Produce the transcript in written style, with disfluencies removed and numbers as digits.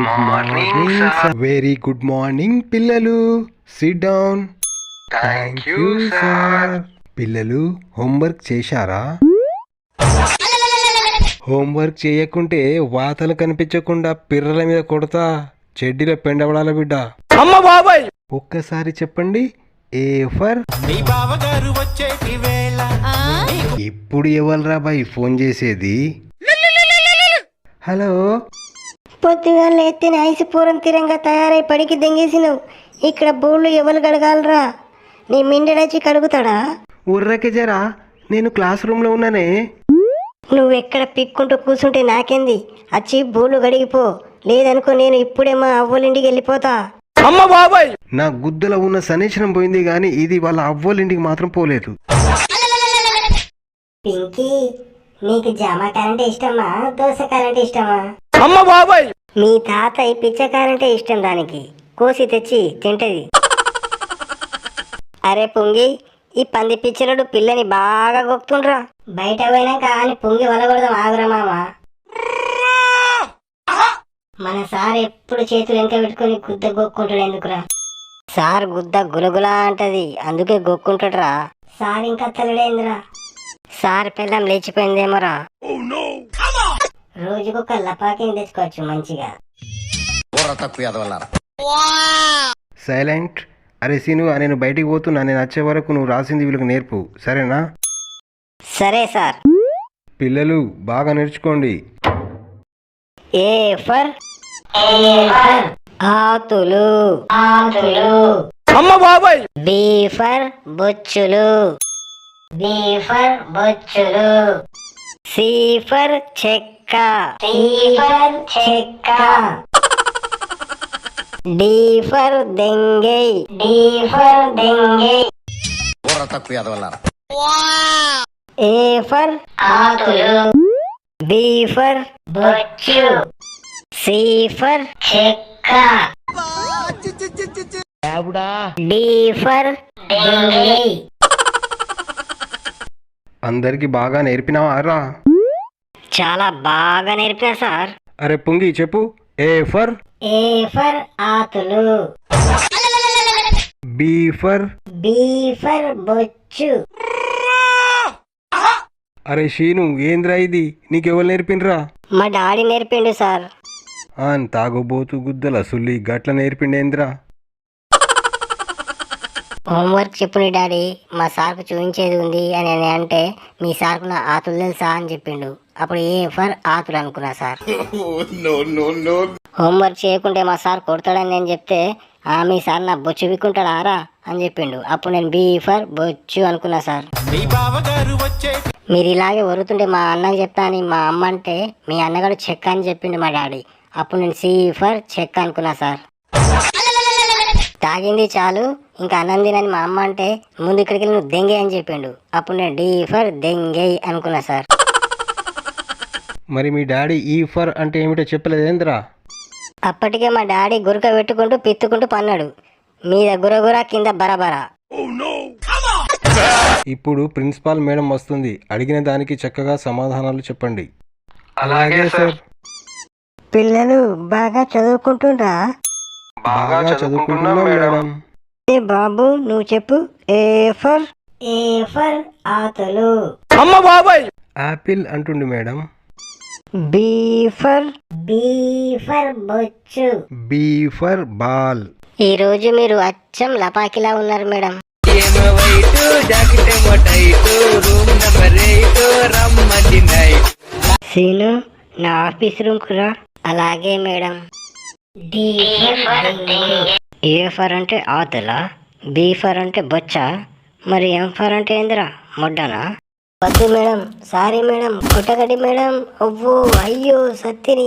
Morning sir. Very good morning పిల్లలు. Sit down. Thank you sir. పిల్లలు homework చేశారా? Homework చేయకుంటే వాతలు కనిపించకుండా పిర్రల మీద కొడతా చెడ్డీలో పెండబడాల బిడ్డ. అమ్మ బాబాయ్ ఒక్కసారి చెప్పండి. ఏ ఫర్ ఇప్పుడు ఎవరు బాయ్ ఫోన్ చేసేది? హలో. పొద్దుగా లేస్తే ఐసిపూరం తీరంగా తయారై పడికి దెంగేసినావు. ఇక్కడ బోళ్ళు ఎవరు కడగాలరా? నీ మిండడచ్చి కడుగుతాడా? ఉర్రకి జరా, నేను క్లాస్ రూమ్లో ఉన్నానే. నువ్వెక్కడ పిక్కుంటూ కూర్చుంటే నాకేంది? వచ్చి బోళ్ళు గడిగిపో, లేదనుకో నేను ఇప్పుడే మా అవ్వలింటికి వెళ్ళిపోతా. అమ్మ బాబాయ్ నా గుద్దలో ఉన్న శనేశ్వరం పోయింది గాని ఇది వాళ్ళ అవ్వలింటికి మాత్రం పోలేదు. పింకీ, నీకు జామకాయ అంటే ఇష్టమా, దోసకాయ అంటే ఇష్టమా? అమ్మ బాబాయ్ మీ తాతయ్య పిచ్చకాయ అంటే ఇష్టం, దానికి కోసి తెచ్చి తింటది. అరే పుంగి, ఈ పంది పిచ్చలుడు పిల్లని బాగా గొక్తుండ్రా. బయట పోయినాక అని పుంగి వలగొడదాం, ఆగురా మామ. మన సార్ ఎప్పుడు చేతులు వెనక పెట్టుకుని గుద్ద గొక్కుంటాడు ఎందుకురా? సార్ గుద్ద గులగులా అంటది, అందుకే గొక్కుంటాడురా. సార్ ఇంకా తలడేందిరా? సార్ పిల్లం లేచిపోయిందేమోరా. రోజుకొక లపాకిని తెచ్చుకోవచ్చు మంచిగా. సైలెంట్. అరే సీను, నేను బయటికి పోతున్నా, నేను వచ్చే వరకు నువ్వు రాసింది వీళ్ళకి నేర్పు, సరేనా? సరే సార్. పిల్లలు బాగా నేర్చుకోండి. ఏ ఫర్ ఆతులు. అమ్మ బాబాయ్. బి ఫర్ బొచ్చులు. బి ఫర్ బొచ్చులు. సి ఫర్ చెక్క. చెక్క. డి ఫర్ దెంగై. దెంగై. ఏ ఫర్ ఆతులు. బి ఫర్ బొచ్చు. సి ఫర్ చెక్క. డి ఫర్ దెంగై. అందరికి బాగా నేర్పినావారా? చాలా బాగా నేర్పినా సార్. అరే పుంగి చెప్పు. ఏ ఫర్ ఆతులు. బి ఫర్ బొచ్చు. అరే షీను, ఏంద్రా ఇది? నీకెవరు నేర్పిండ్రా? మా డాడీ నేర్పిండు సార్. తాగబోతు గుద్దల సుల్లి గట్ల నేర్పిండేంద్రా? హోంవర్క్ చెప్పు నీ డాడీ, మా సార్కు చూపించేది ఉంది అని అంటే మీ సార్కు నా ఆతులు తెలుసా అని చెప్పిండు. అప్పుడు ఏ ఫర్ ఆతులు అనుకున్నా సార్. హోంవర్క్ చేయకుంటే మా సార్ కొడతాడని నేను చెప్తే మీ సార్ నా బొచ్చు విక్కుంటాడా రా అని చెప్పిండు. అప్పుడు నేను బి ఫర్ బొచ్చు అనుకున్నా సార్. మీరు ఇలాగే వరుతుంటే మా అన్నకి చెప్తా అని మా అమ్మ అంటే మీ అన్నగాడు చెక్క అని చెప్పిండు మా డాడీ. అప్పుడు నేను సి ఫర్ చెక్క అనుకున్నా సార్. తాగింది చాలు ఇంకా అన్నం తినని మా అమ్మ అంటే ముందు ఇక్కడికి వెళ్ళి నువ్వు దెంగే అని చెప్పిండు. అప్పుడు నేను డి ఫర్ దెంగే అనుకున్నా సార్. మరి మీ డాడీ ఈ ఫర్ అంటే ఏమిటో చెప్పలేదేంద్రా? అప్పటికే మా డాడీ గురక పెట్టుకుంటూ పిత్తుకుంటూ పన్నాడు. మీద గురగుర కింద బరబరా. ఇప్పుడు ప్రిన్సిపాల్ మేడం వస్తుంది, అడిగిన దానికి చక్కగా సమాధానాలు చెప్పండి. అలాగే సార్. పిల్లలు బాగా చదువుకుంటుండ్రా? బాగా చదువుకుంటున్నాం మేడం. ఏ బాబు నువ్వు చెప్పు. ఏ ఫర్ ఆతులు. అమ్మ బాబాయ్. ఆపిల్ అంటుండు మేడం. బి ఫర్ బొచ్చు. B for ball. ఈ రోజు మీరు అచ్చం లపాకిలా ఉన్నారు మేడం. సీను, నా ఆఫీస్ రూమ్ కు రా. అలాగే మేడం. ఏ ఫర్ అంటే ఆతులా, బి ఫర్ అంటే బొచ్చా, మరి ఎం ఫర్ అంటే ఏందిరా మొడ్డనా? వద్దు మేడం, సారీ మేడం, కొట్టగడి మేడం. అవ్వో అయ్యో సత్తిని